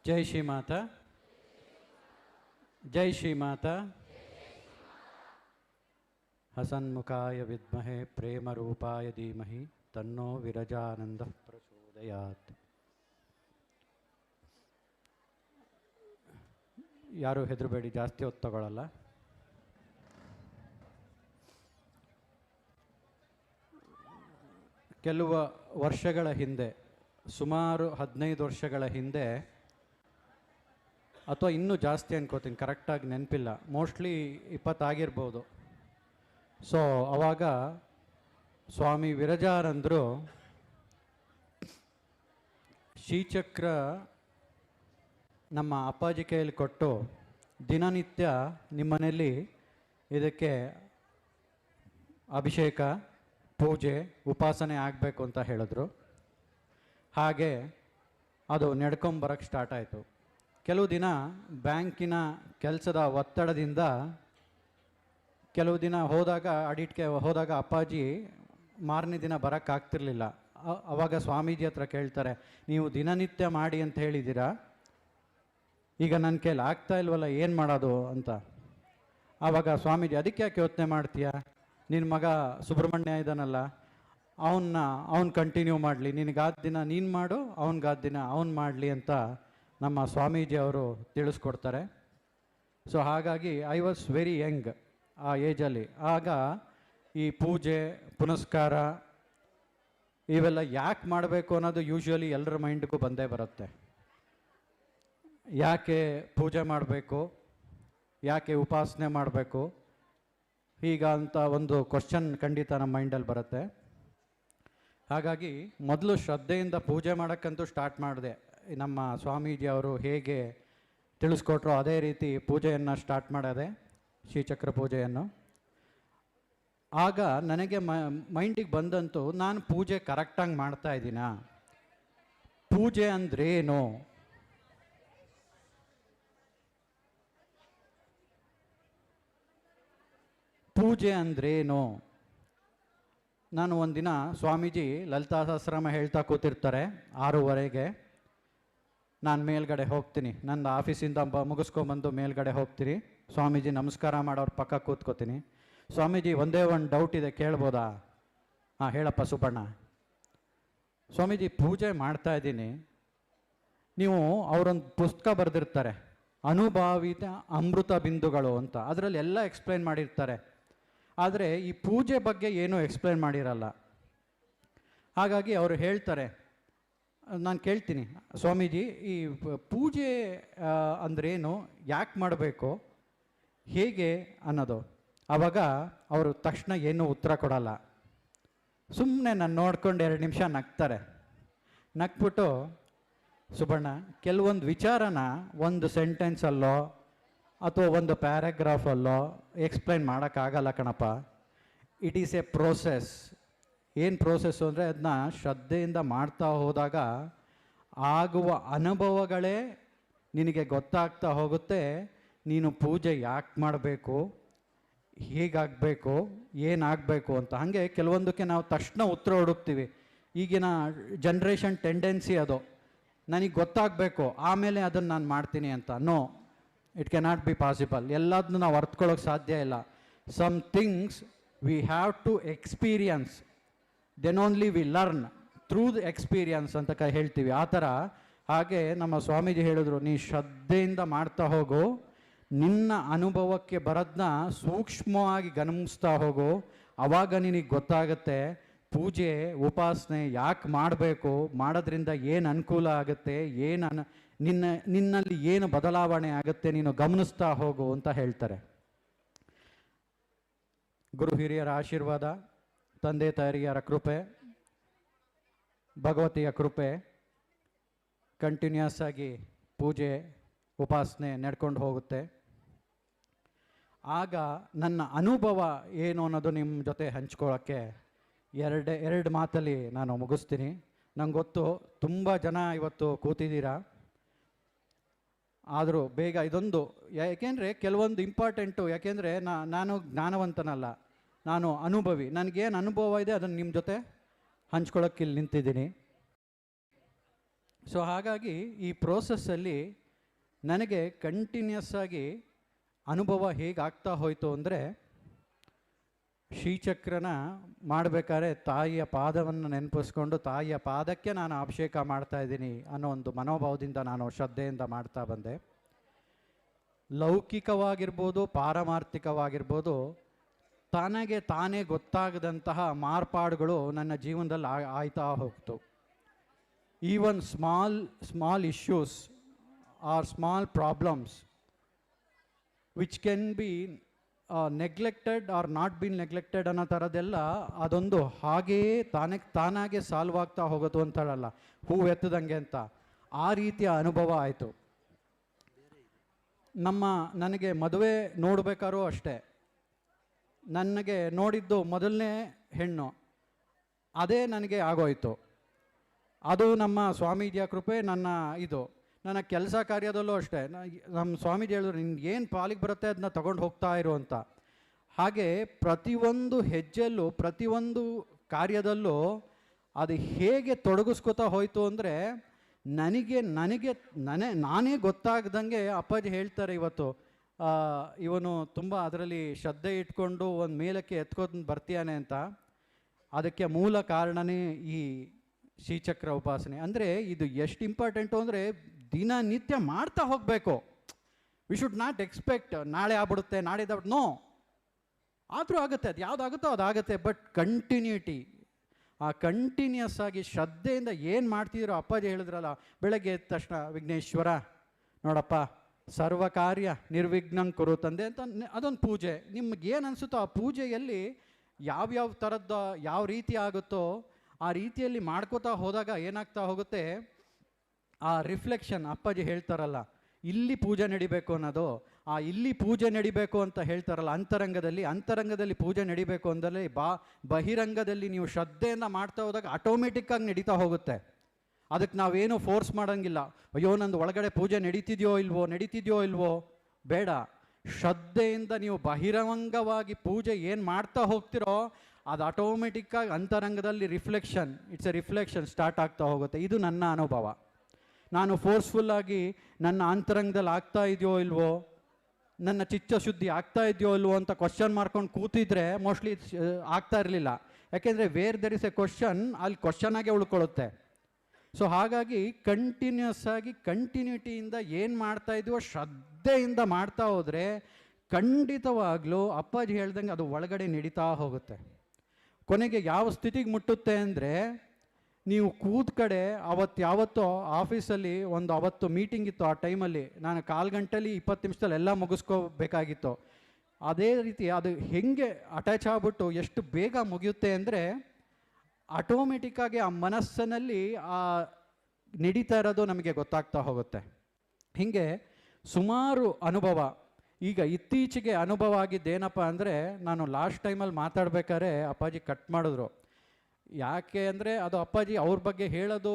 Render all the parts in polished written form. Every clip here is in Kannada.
ಜೈ ಶ್ರೀ ಮಾತಾ. ಜೈ ಶ್ರೀ ಮಾತಾ. ಹಸನ್ಮುಖಾಯ ವಿದ್ಮಹೆ ಪ್ರೇಮರೂಪಾಯ ಧೀಮಹಿ ತನ್ನೋ ವಿರಜಾನಂದ ಪ್ರಚೋದಯಾತ್. ಯಾರೂ ಹೆದರಬೇಡಿ, ಜಾಸ್ತಿ ಹೊತ್ತು ತಗೊಳ್ಳಲ್ಲ. ಕೆಲವು ವರ್ಷಗಳ ಹಿಂದೆ, ಸುಮಾರು 15 ವರ್ಷಗಳ ಹಿಂದೆ ಅಥವಾ ಇನ್ನೂ ಜಾಸ್ತಿ ಅನ್ಕೋತೀನಿ, ಕರೆಕ್ಟಾಗಿ ನೆನಪಿಲ್ಲ, ಮೋಸ್ಟ್ಲಿ 20 ಆಗಿರ್ಬೋದು. ಸೊ ಆವಾಗ ಸ್ವಾಮಿ ವಿರಜಾನಂದರು ಶ್ರೀಚಕ್ರ ನಮ್ಮ ಅಪ್ಪಾಜಿ ಕೈಯಲ್ಲಿ ಕೊಟ್ಟು, ದಿನನಿತ್ಯ ನಿಮ್ಮನೇಲಿ ಇದಕ್ಕೆ ಅಭಿಷೇಕ, ಪೂಜೆ, ಉಪಾಸನೆ ಆಗಬೇಕು ಅಂತ ಹೇಳಿದ್ರು. ಹಾಗೆ ಅದು ನಡ್ಕೊಂಬರೋಕ್ಕೆ ಸ್ಟಾರ್ಟ್ ಆಯಿತು. ಕೆಲವು ದಿನ ಬ್ಯಾಂಕಿನ ಕೆಲಸದ ಒತ್ತಡದಿಂದ ಕೆಲವು ದಿನ ಹೋದಾಗ, ಆಡಿಟ್ಗೆ ಹೋದಾಗ ಅಪ್ಪಾಜಿ ಮಾರನೇ ದಿನ ಬರೋಕ್ಕಾಗ್ತಿರ್ಲಿಲ್ಲ. ಆವಾಗ ಸ್ವಾಮೀಜಿ ಹತ್ರ ಕೇಳ್ತಾರೆ, ನೀವು ದಿನನಿತ್ಯ ಮಾಡಿ ಅಂತ ಹೇಳಿದ್ದೀರಾ, ಈಗ ನನ್ನ ಕೈಲಿ ಆಗ್ತಾ ಇಲ್ವಲ್ಲ, ಏನು ಮಾಡೋದು ಅಂತ. ಆವಾಗ ಸ್ವಾಮೀಜಿ, ಅದಕ್ಕೆ ಯಾಕೆ ಯೋಚನೆ ಮಾಡ್ತೀಯ, ನಿನ್ನ ಮಗ ಸುಬ್ರಹ್ಮಣ್ಯ ಇದ್ದಾನಲ್ಲ, ಅವನು ಕಂಟಿನ್ಯೂ ಮಾಡಲಿ, ನಿನಗಾದ ದಿನ ನೀನು ಮಾಡು, ಅವನಿಗಾದ ದಿನ ಅವನು ಮಾಡಲಿ ಅಂತ ನಮ್ಮ ಸ್ವಾಮೀಜಿ ಅವರು ತಿಳಿಸ್ಕೊಡ್ತಾರೆ. ಸೊ ಹಾಗಾಗಿ ಐ ವಾಸ್ ವೆರಿ ಯಂಗ್ ಆ ಏಜಲ್ಲಿ. ಆಗ ಈ ಪೂಜೆ ಪುನಸ್ಕಾರ ಇವೆಲ್ಲ ಯಾಕೆ ಮಾಡಬೇಕು ಅನ್ನೋದು ಯೂಶ್ವಲಿ ಎಲ್ಲರ ಮೈಂಡ್ಗೂ ಬಂದೇ ಬರುತ್ತೆ. ಯಾಕೆ ಪೂಜೆ ಮಾಡಬೇಕು, ಯಾಕೆ ಉಪಾಸನೆ ಮಾಡಬೇಕು, ಈಗ ಅಂತ ಒಂದು ಕ್ವಶನ್ ಖಂಡಿತ ನಮ್ಮ ಮೈಂಡಲ್ಲಿ ಬರುತ್ತೆ. ಹಾಗಾಗಿ ಮೊದಲು ಶ್ರದ್ಧೆಯಿಂದ ಪೂಜೆ ಮಾಡೋಕ್ಕಂತೂ ಸ್ಟಾರ್ಟ್ ಮಾಡಿದೆ. ನಮ್ಮ ಸ್ವಾಮೀಜಿ ಅವರು ಹೇಗೆ ತಿಳಿಸ್ಕೊಟ್ರೋ ಅದೇ ರೀತಿ ಪೂಜೆಯನ್ನು ಸ್ಟಾರ್ಟ್ ಮಾಡೋದೆ, ಶ್ರೀಚಕ್ರ ಪೂಜೆಯನ್ನು. ಆಗ ನನಗೆ ಮೈಂಡಿಗೆ ಬಂದಂತೂ, ನಾನು ಪೂಜೆ ಕರೆಕ್ಟಾಗಿ ಮಾಡ್ತಾ ಇದ್ದೀನಾ, ಪೂಜೆ ಅಂದ್ರೇನು, ಪೂಜೆ ಅಂದ್ರೇನು. ನಾನು ಒಂದಿನ ಸ್ವಾಮೀಜಿ ಲಲಿತಾ ಸಹಸ್ರನಾಮ ಹೇಳ್ತಾ ಕೂತಿರ್ತಾರೆ 6:30ಗೆ. ನಾನು ಮೇಲ್ಗಡೆ ಹೋಗ್ತೀನಿ, ನನ್ನ ಆಫೀಸಿಂದ ಮುಗಿಸ್ಕೊಂಬಂದು ಮೇಲ್ಗಡೆ ಹೋಗ್ತೀನಿ. ಸ್ವಾಮೀಜಿ ನಮಸ್ಕಾರ ಮಾಡೋರು ಪಕ್ಕ ಕೂತ್ಕೋತೀನಿ. ಸ್ವಾಮೀಜಿ, ಒಂದೇ ಒಂದು ಡೌಟ್ ಇದೆ, ಕೇಳ್ಬೋದಾ? ಹಾಂ ಹೇಳಪ್ಪ ಸುಬ್ಬಣ್ಣ. ಸ್ವಾಮೀಜಿ, ಪೂಜೆ ಮಾಡ್ತಾ ಇದ್ದೀನಿ, ನೀವು ಅವರೊಂದು ಪುಸ್ತಕ ಬರೆದಿರ್ತಾರೆ, ಅನುಭಾವಿತ ಅಮೃತ ಬಿಂದುಗಳು ಅಂತ, ಅದರಲ್ಲಿ ಎಲ್ಲ ಎಕ್ಸ್ಪ್ಲೈನ್ ಮಾಡಿರ್ತಾರೆ. ಆದರೆ ಈ ಪೂಜೆ ಬಗ್ಗೆ ಏನೂ ಎಕ್ಸ್ಪ್ಲೈನ್ ಮಾಡಿರಲ್ಲ. ಹಾಗಾಗಿ ಅವರು ಹೇಳ್ತಾರೆ, ನಾನು ಕೇಳ್ತೀನಿ, ಸ್ವಾಮೀಜಿ ಈ ಪೂಜೆ ಅಂದ್ರೇನು, ಯಾಕೆ ಮಾಡಬೇಕು, ಹೇಗೆ ಅನ್ನೋದು. ಆವಾಗ ಅವರು ತಕ್ಷಣ ಏನೂ ಉತ್ತರ ಕೊಡಲ್ಲ, ಸುಮ್ಮನೆ ನಾನು ನೋಡ್ಕೊಂಡು 2 ನಿಮಿಷ ನಗ್ತಾರೆ. ನಕ್ಬಿಟ್ಟು, ಸುಬ್ಬಣ್ಣ, ಕೆಲವೊಂದು ವಿಚಾರನ ಒಂದು ಸೆಂಟೆನ್ಸಲ್ಲೋ ಅಥವಾ ಒಂದು ಪ್ಯಾರಾಗ್ರಾಫಲ್ಲೋ ಎಕ್ಸ್ಪ್ಲೈನ್ ಮಾಡೋಕ್ಕಾಗಲ್ಲ ಕಣಪ್ಪ. It is A process. ಏನು ಪ್ರೋಸೆಸ್ಸು ಅಂದರೆ, ಅದನ್ನ ಶ್ರದ್ಧೆಯಿಂದ ಮಾಡ್ತಾ ಹೋದಾಗ ಆಗುವ ಅನುಭವಗಳೇ ನಿನಗೆ ಗೊತ್ತಾಗ್ತಾ ಹೋಗುತ್ತೆ. ನೀನು ಪೂಜೆ ಯಾಕೆ ಮಾಡಬೇಕು, ಹೇಗಾಗಬೇಕು, ಏನಾಗಬೇಕು ಅಂತ. ಹಾಗೆ ಕೆಲವೊಂದಕ್ಕೆ ನಾವು ತಕ್ಷಣ ಉತ್ತರ ಹುಡುಕ್ತೀವಿ. ಈಗಿನ ಜನ್ರೇಷನ್ ಟೆಂಡೆನ್ಸಿ ಅದು, ನನಗೆ ಗೊತ್ತಾಗಬೇಕು ಆಮೇಲೆ ಅದನ್ನು ನಾನು ಮಾಡ್ತೀನಿ ಅಂತ. No, it cannot be possible. ಎಲ್ಲದನ್ನೂ ನಾವು ಅರ್ಥಕೊಳ್ಳೋಕೆ ಸಾಧ್ಯ ಇಲ್ಲ. Some things we have to experience, then only we learn through the experience ಅಂತ ಹೇಳ್ತೀವಿ, ಆ ಥರ. ಹಾಗೆ ನಮ್ಮ ಸ್ವಾಮೀಜಿ ಹೇಳಿದ್ರು, ನೀ ಶ್ರದ್ಧೆಯಿಂದ ಮಾಡ್ತಾ ಹೋಗು, ನಿನ್ನ ಅನುಭವಕ್ಕೆ ಬರೋದನ್ನ ಸೂಕ್ಷ್ಮವಾಗಿ ಗಮನಿಸ್ತಾ ಹೋಗು, ಆವಾಗ ನಿನಗೆ ಗೊತ್ತಾಗುತ್ತೆ ಪೂಜೆ ಉಪಾಸನೆ ಯಾಕೆ ಮಾಡಬೇಕು, ಮಾಡೋದ್ರಿಂದ ಏನು ಅನುಕೂಲ ಆಗುತ್ತೆ, ನಿನ್ನಲ್ಲಿ ಏನು ಬದಲಾವಣೆ ಆಗುತ್ತೆ, ನೀನು ಗಮನಿಸ್ತಾ ಹೋಗು ಅಂತ ಹೇಳ್ತಾರೆ. ಗುರು ಹಿರಿಯರ ಆಶೀರ್ವಾದ, ತಂದೆ ತಾಯಿಯರ ಕೃಪೆ, ಭಗವತಿಯ ಕೃಪೆ, ಕಂಟಿನ್ಯೂಸ್ ಆಗಿ ಪೂಜೆ ಉಪಾಸನೆ ನಡ್ಕೊಂಡು ಹೋಗುತ್ತೆ. ಆಗ ನನ್ನ ಅನುಭವ ಏನು ಅನ್ನೋದು ನಿಮ್ಮ ಜೊತೆ ಹಂಚ್ಕೊಳ್ಳೋಕ್ಕೆ ಎರಡು ಮಾತಲ್ಲಿ ನಾನು ಮುಗಿಸ್ತೀನಿ. ನಂಗೆ ಗೊತ್ತು ತುಂಬ ಜನ ಇವತ್ತು ಕೂತಿದ್ದೀರಾ, ಆದರೂ ಬೇಗ ಇದೊಂದು, ಯಾಕೆಂದರೆ ಕೆಲವೊಂದು ಇಂಪಾರ್ಟೆಂಟು, ಯಾಕೆಂದರೆ ನಾನು ಜ್ಞಾನವಂತನಲ್ಲ, ನಾನು ಅನುಭವಿ. ನನಗೇನು ಅನುಭವ ಇದೆ ಅದನ್ನು ನಿಮ್ಮ ಜೊತೆ ಹಂಚ್ಕೊಳ್ಳೋಕ್ಕೆ ಇಲ್ಲಿ ನಿಂತಿದ್ದೀನಿ. ಸೊ ಹಾಗಾಗಿ ಈ ಪ್ರೋಸೆಸ್ಸಲ್ಲಿ ನನಗೆ ಕಂಟಿನ್ಯೂಸ್ ಆಗಿ ಅನುಭವ ಹೇಗಾಗ್ತಾ ಹೋಯಿತು ಅಂದರೆ, ಶ್ರೀಚಕ್ರನ ಮಾಡಬೇಕಾದ್ರೆ ತಾಯಿಯ ಪಾದವನ್ನು ನೆನಪಿಸ್ಕೊಂಡು ತಾಯಿಯ ಪಾದಕ್ಕೆ ನಾನು ಅಭಿಷೇಕ ಮಾಡ್ತಾ ಇದ್ದೀನಿ ಅನ್ನೋ ಒಂದು ಮನೋಭಾವದಿಂದ ನಾನು ಶ್ರದ್ಧೆಯಿಂದ ಮಾಡ್ತಾ ಬಂದೆ. ಲೌಕಿಕವಾಗಿರ್ಬೋದು, ಪಾರಮಾರ್ಥಿಕವಾಗಿರ್ಬೋದು, ತನಗೆ ತಾನೇ ಗೊತ್ತಾಗದಂತಹ ಮಾರ್ಪಾಡುಗಳು ನನ್ನ ಜೀವನದಲ್ಲಿ ಆಯ್ತಾ ಹೋಗ್ತು. Even small issues are small problems which can be neglected are not been neglected ಅನ್ನೋ ಥರದ್ದೆಲ್ಲ ಅದೊಂದು ಹಾಗೆಯೇ ತಾನಾಗೆ ಸಾಲ್ವ್ ಆಗ್ತಾ ಹೋಗೋದು ಅಂತಾರಲ್ಲ, ಹೂವು ಎತ್ತದಂಗೆ ಅಂತ, ಆ ರೀತಿಯ ಅನುಭವ ಆಯಿತು. ನನಗೆ ಮದುವೆ ನೋಡಬೇಕಾದ್ರೂ ಅಷ್ಟೇ, ನನಗೆ ನೋಡಿದ್ದು ಮೊದಲನೇ ಹೆಣ್ಣು, ಅದೇ ನನಗೆ ಆಗೋಯ್ತು. ಅದು ನಮ್ಮ ಸ್ವಾಮೀಜಿಯ ಕೃಪೆ. ನನ್ನ ಕೆಲಸ ಕಾರ್ಯದಲ್ಲೂ ಅಷ್ಟೇ, ನಮ್ಮ ಸ್ವಾಮೀಜಿ ಹೇಳಿದ್ರು, ನಿನ್ಗೆ ಏನು ಪಾಲಿಗೆ ಬರುತ್ತೆ ಅದನ್ನ ತಗೊಂಡು ಹೋಗ್ತಾ ಇರು ಅಂತ. ಹಾಗೆ ಪ್ರತಿಯೊಂದು ಹೆಜ್ಜೆಯಲ್ಲೂ ಪ್ರತಿಯೊಂದು ಕಾರ್ಯದಲ್ಲೂ ಅದು ಹೇಗೆ ತೊಡಗಿಸ್ಕೊತಾ ಹೋಯಿತು ಅಂದರೆ, ನಾನೇ ಗೊತ್ತಾಗ್ದಂಗೆ ಅಪ್ಪಾಜಿ ಹೇಳ್ತಾರೆ ಇವನು ತುಂಬ ಅದರಲ್ಲಿ ಶ್ರದ್ಧೆ ಇಟ್ಕೊಂಡು ಒಂದು ಮೇಲಕ್ಕೆ ಎತ್ಕೊಂಡು ಬರ್ತೀಯಾನೆ ಅಂತ. ಅದಕ್ಕೆ ಮೂಲ ಕಾರಣನೇ ಈ ಶ್ರೀಚಕ್ರ ಉಪಾಸನೆ. ಅಂದರೆ ಇದು ಎಷ್ಟು ಇಂಪಾರ್ಟೆಂಟು ಅಂದರೆ, ದಿನನಿತ್ಯ ಮಾಡ್ತಾ ಹೋಗಬೇಕು. ವಿ ಶುಡ್ ನಾಟ್ ಎಕ್ಸ್ಪೆಕ್ಟ್ ನಾಳೆ ಆಗ್ಬಿಡುತ್ತೆ, ನಾಡಿದ್ದು ನೋ, ಆದರೂ ಆಗುತ್ತೆ, ಅದು ಯಾವುದಾಗುತ್ತೋ ಅದಾಗುತ್ತೆ. ಬಟ್ ಕಂಟಿನ್ಯೂಟಿ, ಆ ಕಂಟಿನ್ಯೂಸ್ ಆಗಿ ಶ್ರದ್ಧೆಯಿಂದ ಏನು ಮಾಡ್ತಿದ್ದೀರೋ, ಅಪ್ಪಾಜಿ ಹೇಳಿದ್ರಲ್ಲ ಬೆಳಗ್ಗೆ ಎದ್ದ ತಕ್ಷಣ, ವಿಘ್ನೇಶ್ವರ ನೋಡಪ್ಪ ಸರ್ವ ಕಾರ್ಯ ನಿರ್ವಿಘ್ನಂ ಕುರು ತಂದೆ ಅಂತ, ಅದೊಂದು ಪೂಜೆ. ನಿಮ್ಗೇನು ಅನಿಸುತ್ತೋ ಆ ಪೂಜೆಯಲ್ಲಿ ಯಾವ್ಯಾವ ಥರದ್ದು ಯಾವ ರೀತಿ ಆಗುತ್ತೋ ಆ ರೀತಿಯಲ್ಲಿ ಮಾಡ್ಕೋತಾ ಹೋದಾಗ ಏನಾಗ್ತಾ ಹೋಗುತ್ತೆ, ಆ ರಿಫ್ಲೆಕ್ಷನ್ ಅಪ್ಪಾಜಿ ಹೇಳ್ತಾರಲ್ಲ, ಇಲ್ಲಿ ಪೂಜೆ ನಡಿಬೇಕು ಅನ್ನೋದು, ಆ ಇಲ್ಲಿ ಪೂಜೆ ನಡಿಬೇಕು ಅಂತ ಹೇಳ್ತಾರಲ್ಲ, ಅಂತರಂಗದಲ್ಲಿ ಪೂಜೆ ನಡಿಬೇಕು ಅಂದರೆ ಬಹಿರಂಗದಲ್ಲಿ ನೀವು ಶ್ರದ್ಧೆಯಿಂದ ಮಾಡ್ತಾ ಹೋದಾಗ ಆಟೋಮೆಟಿಕ್ಕಾಗಿ ನಡೀತಾ ಹೋಗುತ್ತೆ. ಅದಕ್ಕೆ ನಾವೇನು ಫೋರ್ಸ್ ಮಾಡೋಂಗಿಲ್ಲ, ಅಯ್ಯೋ ನಂದು ಒಳಗಡೆ ಪೂಜೆ ನಡೀತಿದೆಯೋ ಇಲ್ವೋ, ಬೇಡ. ಶ್ರದ್ಧೆಯಿಂದ ನೀವು ಬಹಿರಂಗವಾಗಿ ಪೂಜೆ ಏನು ಮಾಡ್ತಾ ಹೋಗ್ತಿರೋ ಅದು ಆಟೋಮೆಟಿಕ್ಕಾಗಿ ಅಂತರಂಗದಲ್ಲಿ ಇಟ್ಸ್ ಎ ರಿಫ್ಲೆಕ್ಷನ್ ಸ್ಟಾರ್ಟ್ ಆಗ್ತಾ ಹೋಗುತ್ತೆ. ಇದು ನನ್ನ ಅನುಭವ. ನಾನು ಫೋರ್ಸ್ಫುಲ್ಲಾಗಿ ನನ್ನ ಅಂತರಂಗದಲ್ಲಿ ಆಗ್ತಾ ಇದೆಯೋ ಇಲ್ವೋ, ನನ್ನ ಚಿತ್ತಶುದ್ಧಿ ಆಗ್ತಾ ಇದೆಯೋ ಇಲ್ವೋ ಅಂತ ಕ್ವಶನ್ ಮಾಡ್ಕೊಂಡು ಕೂತಿದ್ರೆ ಮೋಸ್ಟ್ಲಿ ಆಗ್ತಾ ಇರಲಿಲ್ಲ. ಯಾಕೆಂದರೆ wear there is A question, ಅಲ್ಲಿ ಕ್ವಶನಾಗೆ ಉಳ್ಕೊಳ್ಳುತ್ತೆ. ಸೊ ಹಾಗಾಗಿ ಕಂಟಿನ್ಯೂಟಿಯಿಂದ ಏನು ಮಾಡ್ತಾ ಇದೆಯೋ ಶ್ರದ್ಧೆಯಿಂದ ಮಾಡ್ತಾ ಹೋದರೆ ಖಂಡಿತವಾಗ್ಲೂ ಅಪ್ಪಾಜಿ ಹೇಳ್ದಂಗೆ ಅದು ಒಳಗಡೆ ನಡೀತಾ ಹೋಗುತ್ತೆ. ಕೊನೆಗೆ ಯಾವ ಸ್ಥಿತಿಗೆ ಮುಟ್ಟುತ್ತೆ ಅಂದರೆ, ನೀವು ಕೂದ ಕಡೆ ಯಾವತ್ತೋ ಆಫೀಸಲ್ಲಿ ಅವತ್ತು ಮೀಟಿಂಗ್ ಇತ್ತು, ಆ ಟೈಮಲ್ಲಿ ನಾನು 1/4 ಗಂಟೆಲಿ 20 ನಿಮಿಷದಲ್ಲಿ ಎಲ್ಲ ಮುಗಿಸ್ಕೋಬೇಕಾಗಿತ್ತು. ಅದೇ ರೀತಿ ಅದು ಹೇಗೆ ಅಟ್ಯಾಚ್ ಆಗಿಬಿಟ್ಟು ಎಷ್ಟು ಬೇಗ ಮುಗಿಯುತ್ತೆ ಅಂದರೆ, ಆಟೋಮೆಟಿಕ್ಕಾಗಿ ಆ ಮನಸ್ಸಿನಲ್ಲಿ ನಡೀತಾ ಇರೋದು ನಮಗೆ ಗೊತ್ತಾಗ್ತಾ ಹೋಗುತ್ತೆ. ಹೀಗೆ ಸುಮಾರು ಅನುಭವ. ಈಗ ಇತ್ತೀಚೆಗೆ ಅನುಭವ ಆಗಿದ್ದೇನಪ್ಪ ಅಂದರೆ, ನಾನು ಲಾಸ್ಟ್ ಟೈಮಲ್ಲಿ ಮಾತಾಡ್ಬೇಕಾದ್ರೆ ಅಪ್ಪಾಜಿ ಕಟ್ ಮಾಡಿದ್ರು. ಯಾಕೆ ಅಂದರೆ ಅದು ಅಪ್ಪಾಜಿ ಅವ್ರ ಬಗ್ಗೆ ಹೇಳೋದು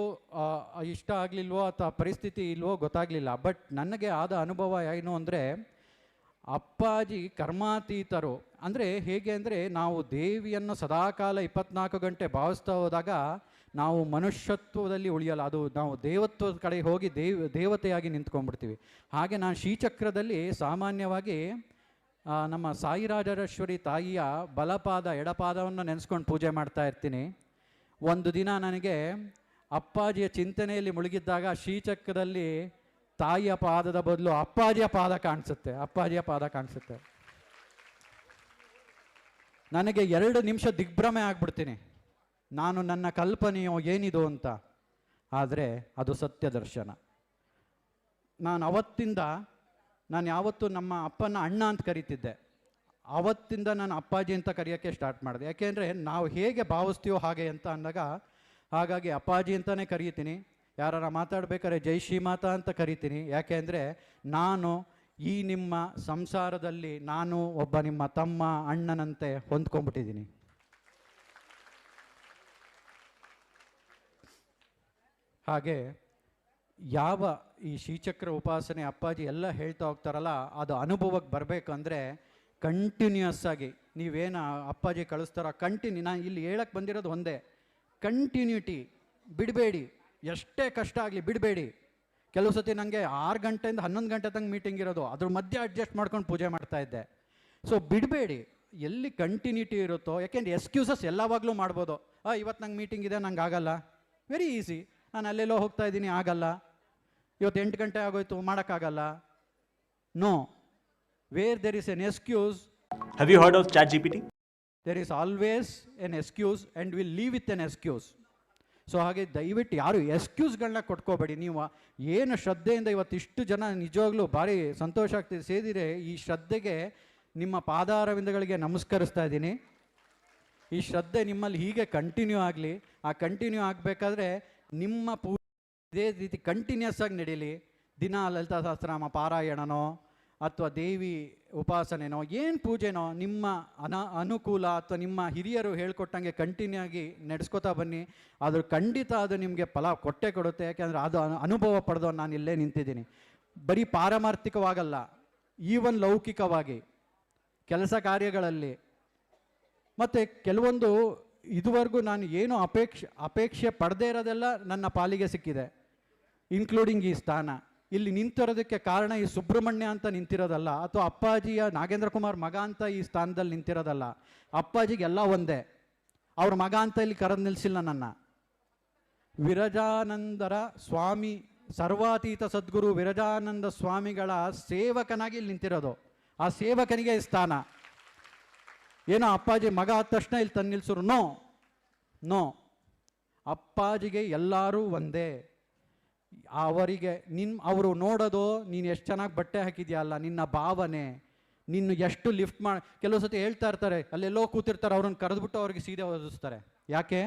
ಇಷ್ಟ ಆಗಲಿಲ್ವೋ ಅಥವಾ ಪರಿಸ್ಥಿತಿ ಇಲ್ವೋ ಗೊತ್ತಾಗಲಿಲ್ಲ. ಬಟ್ ನನಗೆ ಆದ ಅನುಭವ ಏನು ಅಂದರೆ, ಅಪ್ಪಾಜಿ ಕರ್ಮಾತೀತರು. ಅಂದರೆ ಹೇಗೆ ಅಂದರೆ, ನಾವು ದೇವಿಯನ್ನು ಸದಾಕಾಲ 24 ಗಂಟೆ ಭಾವಿಸ್ತಾ ಹೋದಾಗ ನಾವು ಮನುಷ್ಯತ್ವದಲ್ಲಿ ಉಳಿಯಲ್ಲ, ಅದು ನಾವು ದೇವತ್ವದ ಕಡೆ ಹೋಗಿ ದೇವತೆಯಾಗಿ ನಿಂತ್ಕೊಂಡ್ಬಿಡ್ತೀವಿ. ಹಾಗೆ ನಾನು ಶ್ರೀಚಕ್ರದಲ್ಲಿ ಸಾಮಾನ್ಯವಾಗಿ ನಮ್ಮ ಸಾಯಿರಾಜೇಶ್ವರಿ ತಾಯಿಯ ಬಲಪಾದ ಎಡಪಾದವನ್ನು ನೆನೆಸ್ಕೊಂಡು ಪೂಜೆ ಮಾಡ್ತಾ ಇರ್ತೀನಿ. ಒಂದು ದಿನ ನನಗೆ ಅಪ್ಪಾಜಿಯ ಚಿಂತನೆಯಲ್ಲಿ ಮುಳುಗಿದ್ದಾಗ ಶ್ರೀಚಕ್ರದಲ್ಲಿ ತಾಯಿಯ ಪಾದದ ಬದಲು ಅಪ್ಪಾಜಿಯ ಪಾದ ಕಾಣಿಸುತ್ತೆ. ನನಗೆ 2 ನಿಮಿಷ ದಿಗ್ಭ್ರಮೆ ಆಗ್ಬಿಡ್ತೀನಿ, ನಾನು ನನ್ನ ಕಲ್ಪನೆಯೋ ಏನಿದು ಅಂತ. ಆದರೆ ಅದು ಸತ್ಯ ದರ್ಶನ. ನಾನು ಯಾವತ್ತೂ ನಮ್ಮ ಅಪ್ಪನ ಅಣ್ಣ ಅಂತ ಕರಿತಿದ್ದೆ. ಆವತ್ತಿಂದ ನಾನು ಅಪ್ಪಾಜಿ ಅಂತ ಕರೆಯೋಕ್ಕೆ ಸ್ಟಾರ್ಟ್ ಮಾಡಿದೆ. ಯಾಕೆಂದರೆ ನಾವು ಹೇಗೆ ಭಾವಿಸ್ತೀವೋ ಹಾಗೆ ಅಂತ ಅಂದಾಗ, ಹಾಗಾಗಿ ಅಪ್ಪಾಜಿ ಅಂತಲೇ ಕರೀತೀನಿ. ಯಾರು ಮಾತಾಡ್ಬೇಕಾದ್ರೆ ಜೈ ಶ್ರೀಮಾತಾ ಅಂತ ಕರಿತೀನಿ. ಯಾಕೆ ಅಂದರೆ ನಾನು ಈ ನಿಮ್ಮ ಸಂಸಾರದಲ್ಲಿ ನಾನು ಒಬ್ಬ ನಿಮ್ಮ ತಮ್ಮ ಅಣ್ಣನಂತೆ ಹೊಂದ್ಕೊಂಡ್ಬಿಟ್ಟಿದ್ದೀನಿ. ಹಾಗೆ ಈ ಶ್ರೀಚಕ್ರ ಉಪಾಸನೆ ಅಪ್ಪಾಜಿ ಎಲ್ಲ ಹೇಳ್ತಾ ಹೋಗ್ತಾರಲ್ಲ, ಅದು ಅನುಭವಕ್ಕೆ ಬರಬೇಕಂದ್ರೆ ಕಂಟಿನ್ಯೂಸ್ ಆಗಿ ನೀವೇನು ಅಪ್ಪಾಜಿ ಕಳಿಸ್ತಾರೋ ನಾನು ಇಲ್ಲಿ ಹೇಳಕ್ಕೆ ಬಂದಿರೋದು ಒಂದೇ, ಕಂಟಿನ್ಯೂಟಿ ಬಿಡಬೇಡಿ. ಎಷ್ಟೇ ಕಷ್ಟ ಆಗಲಿ ಬಿಡಬೇಡಿ. ಕೆಲವು ಸತಿ ನನಗೆ 6 ಗಂಟೆಯಿಂದ 11 ಗಂಟೆ ತನಕ ಮೀಟಿಂಗ್ ಇರೋದು, ಅದ್ರ ಮಧ್ಯೆ ಅಡ್ಜಸ್ಟ್ ಮಾಡ್ಕೊಂಡು ಪೂಜೆ ಮಾಡ್ತಾ ಇದ್ದೆ. ಸೊ ಬಿಡಬೇಡಿ, ಎಲ್ಲಿ ಕಂಟಿನ್ಯೂಟಿ ಇರುತ್ತೋ, ಯಾಕೆಂದ್ರೆ ಎಕ್ಸ್ಕ್ಯೂಸಸ್ ಎಲ್ಲವಾಗಲೂ ಮಾಡ್ಬೋದು. ಇವತ್ತು ನಂಗೆ ಮೀಟಿಂಗ್ ಇದೆ, ನಂಗೆ ಆಗಲ್ಲ, ವೆರಿ ಈಸಿ, ನಾನು ಅಲ್ಲೆಲ್ಲೋ ಹೋಗ್ತಾ ಇದ್ದೀನಿ, ಆಗಲ್ಲ, ಇವತ್ತು 8 ಗಂಟೆ ಆಗೋಯ್ತು, ಮಾಡೋಕ್ಕಾಗಲ್ಲ. No, where there is an excuse. Have you heard of ChatGPT? There is always an excuse and we'll leave with an excuse. So ಹಾಗೆ ದಯವಿಟ್ಟು ಯಾರು ಎಕ್ಸ್ಕ್ಯೂಸ್ಗಳನ್ನ ಕೊಟ್ಕೋಬೇಡಿ. ನೀವು ಏನು ಶ್ರದ್ಧೆಯಿಂದ ಇವತ್ತಿಷ್ಟು ಜನ ನಿಜವಾಗ್ಲೂ ಭಾರಿ ಸಂತೋಷ ಆಗ್ತಿದೆ ಸೇದಿರೆ. ಈ ಶ್ರದ್ಧೆಗೆ ನಿಮ್ಮ ಪಾದಾರವಿಂದಗಳಿಗೆ ನಮಸ್ಕರಿಸ್ತಾ ಇದ್ದೀನಿ. ಈ ಶ್ರದ್ಧೆ ನಿಮ್ಮಲ್ಲಿ ಹೀಗೆ ಕಂಟಿನ್ಯೂ ಆಗಲಿ. ಆ ಕಂಟಿನ್ಯೂ ಆಗಬೇಕಾದ್ರೆ ನಿಮ್ಮ ಪೂಜೆ ಇದೇ ರೀತಿ ಕಂಟಿನ್ಯೂಸ್ ಆಗಿ ನಡೀಲಿ. ದಿನ ಲಲಿತಾ ಸಹಸ್ರನಾಮ ಪಾರಾಯಣನೋ ಅಥವಾ ದೇವಿ ಉಪಾಸನೆನೋ ಏನು ಪೂಜೆನೋ ನಿಮ್ಮ ಅನುಕೂಲ ಅಥವಾ ನಿಮ್ಮ ಹಿರಿಯರು ಹೇಳ್ಕೊಟ್ಟಂಗೆ ಕಂಟಿನ್ಯೂ ಆಗಿ ನಡೆಸ್ಕೊತಾ ಬನ್ನಿ. ಅದ್ರ ಖಂಡಿತ ಅದು ನಿಮಗೆ ಫಲ ಕೊಟ್ಟೆ ಕೊಡುತ್ತೆ. ಯಾಕೆಂದರೆ ಅದು ಅನುಭವ ಪಡೆದು ನಾನು ಇಲ್ಲೇ ನಿಂತಿದ್ದೀನಿ. ಬರೀ ಪಾರಮಾರ್ಥಿಕವಾಗಲ್ಲ, ಈವನ್ ಲೌಕಿಕವಾಗಿ ಕೆಲಸ ಕಾರ್ಯಗಳಲ್ಲಿ. ಮತ್ತು ಕೆಲವೊಂದು ಇದುವರೆಗೂ ನಾನು ಏನು ಅಪೇಕ್ಷೆ ಪಡೆದೇ ಇರೋದೆಲ್ಲ ನನ್ನ ಪಾಲಿಗೆ ಸಿಕ್ಕಿದೆ, ಇನ್ಕ್ಲೂಡಿಂಗ್ ಈ ಸ್ಥಾನ. ಇಲ್ಲಿ ನಿಂತಿರೋದಕ್ಕೆ ಕಾರಣ ಈ ಸುಬ್ರಹ್ಮಣ್ಯ ಅಂತ ನಿಂತಿರೋದಲ್ಲ, ಅಥವಾ ಅಪ್ಪಾಜಿಯ ನಾಗೇಂದ್ರ ಕುಮಾರ್ ಮಗ ಅಂತ ಈ ಸ್ಥಾನದಲ್ಲಿ ನಿಂತಿರೋದಲ್ಲ. ಅಪ್ಪಾಜಿಗೆಲ್ಲ ಒಂದೇ, ಅವ್ರ ಮಗ ಅಂತ ಇಲ್ಲಿ ಕರೆದು ನಿಲ್ಲಿಸಿಲ್ಲ ನನ್ನ. ವಿರಜಾನಂದರ ಸ್ವಾಮಿ, ಸರ್ವಾತೀತ ಸದ್ಗುರು ವಿರಜಾನಂದ ಸ್ವಾಮಿಗಳ ಸೇವಕನಾಗಿ ಇಲ್ಲಿ ನಿಂತಿರೋದು. ಆ ಸೇವಕನಿಗೆ ಈ ಸ್ಥಾನ. ಏನೋ ಅಪ್ಪಾಜಿ ಮಗ ಆದ ತಕ್ಷಣ ಇಲ್ಲಿ ತಂದು ನಿಲ್ಸರು. ನೋ ನೋ, ಅಪ್ಪಾಜಿಗೆ ಎಲ್ಲರೂ ಒಂದೇ. ಅವರಿಗೆ ಅವರು ನೋಡೋದು ನೀನು ಎಷ್ಟು ಚೆನ್ನಾಗಿ ಬಟ್ಟೆ ಹಾಕಿದ್ಯಲ್ಲ, ನಿನ್ನ ಭಾವನೆ, ನಿನ್ನ ಎಷ್ಟು ಲಿಫ್ಟ್ ಮಾಡಿ. ಕೆಲವು ಸತಿ ಹೇಳ್ತಾ ಇರ್ತಾರೆ, ಅಲ್ಲೆಲ್ಲೋ ಕೂತಿರ್ತಾರೆ, ಅವ್ರನ್ನ ಕರೆದ್ಬಿಟ್ಟು ಅವ್ರಿಗೆ ಸೀದೆ ಓದಿಸ್ತಾರೆ. ಯಾಕೆ?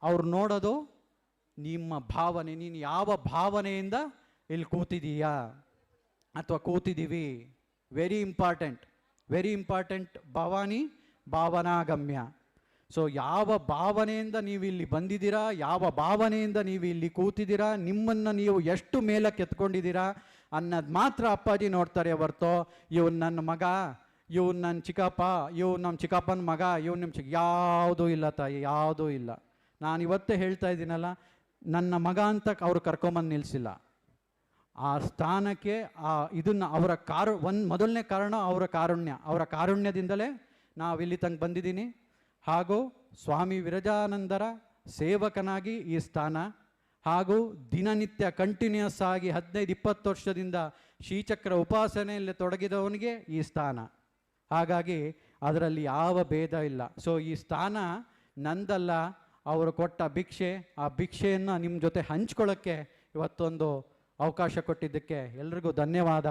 ಅವ್ರು ನೋಡೋದು ನಿಮ್ಮ ಭಾವನೆ, ನೀನು ಯಾವ ಭಾವನೆಯಿಂದ ಇಲ್ಲಿ ಕೂತಿದೀಯಾ ಅಥವಾ ಕೂತಿದ್ದೀವಿ. Very important, very important. Bhavani ಭಾವನಾಗಮ್ಯ. ಸೊ ಯಾವ ಭಾವನೆಯಿಂದ ನೀವು ಇಲ್ಲಿ ಬಂದಿದ್ದೀರಾ, ಯಾವ ಭಾವನೆಯಿಂದ ನೀವು ಇಲ್ಲಿ ಕೂತಿದ್ದೀರಾ, ನಿಮ್ಮನ್ನು ನೀವು ಎಷ್ಟು ಮೇಲಕ್ಕೆ ಎತ್ಕೊಂಡಿದ್ದೀರಾ ಅನ್ನೋದು ಮಾತ್ರ ಅಪ್ಪಾಜಿ ನೋಡ್ತಾರೆ ಹೊರ್ತು ಇವನು ನನ್ನ ಮಗ, ಇವನು ನನ್ನ ಚಿಕ್ಕಪ್ಪ, ಇವನು ನಮ್ಮ ಚಿಕ್ಕಪ್ಪನ ಮಗ, ಇವನು ನಿಮ್ಮ ಯಾವುದೂ ಇಲ್ಲ ತಾಯಿ, ಯಾವುದೂ ಇಲ್ಲ. ನಾನು ಇವತ್ತೇ ಹೇಳ್ತಾ ಇದ್ದೀನಲ್ಲ, ನನ್ನ ಮಗ ಅಂತ ಅವರು ಕರ್ಕೊಂಬಂದು ನಿಲ್ಲಿಸಿಲ್ಲ. ಆ ಸ್ಥಾನಕ್ಕೆ ಇದನ್ನು ಅವರ ಮೊದಲನೇ ಕಾರಣ ಅವರ ಕಾರುಣ್ಯದಿಂದಲೇ ನಾವಿಲ್ಲಿ ತನಕ ಬಂದಿದ್ದೀನಿ. ಹಾಗೂ ಸ್ವಾಮಿ ವಿರಜಾನಂದರ ಸೇವಕನಾಗಿ ಈ ಸ್ಥಾನ, ಹಾಗೂ ದಿನನಿತ್ಯ ಕಂಟಿನ್ಯೂಸ್ ಆಗಿ 15-20 ವರ್ಷದಿಂದ ಶ್ರೀಚಕ್ರ ಉಪಾಸನೆಯಲ್ಲಿ ತೊಡಗಿದವನಿಗೆ ಈ ಸ್ಥಾನ. ಹಾಗಾಗಿ ಅದರಲ್ಲಿ ಯಾವ ಭೇದ ಇಲ್ಲ. ಸೊ ಈ ಸ್ಥಾನ ನಂದಲ್ಲ, ಅವರು ಕೊಟ್ಟ ಭಿಕ್ಷೆ. ಆ ಭಿಕ್ಷೆಯನ್ನು ನಿಮ್ಮ ಜೊತೆ ಹಂಚ್ಕೊಳ್ಳೋಕ್ಕೆ ಇವತ್ತೊಂದು ಅವಕಾಶ ಕೊಟ್ಟಿದ್ದಕ್ಕೆ ಎಲ್ರಿಗೂ ಧನ್ಯವಾದ.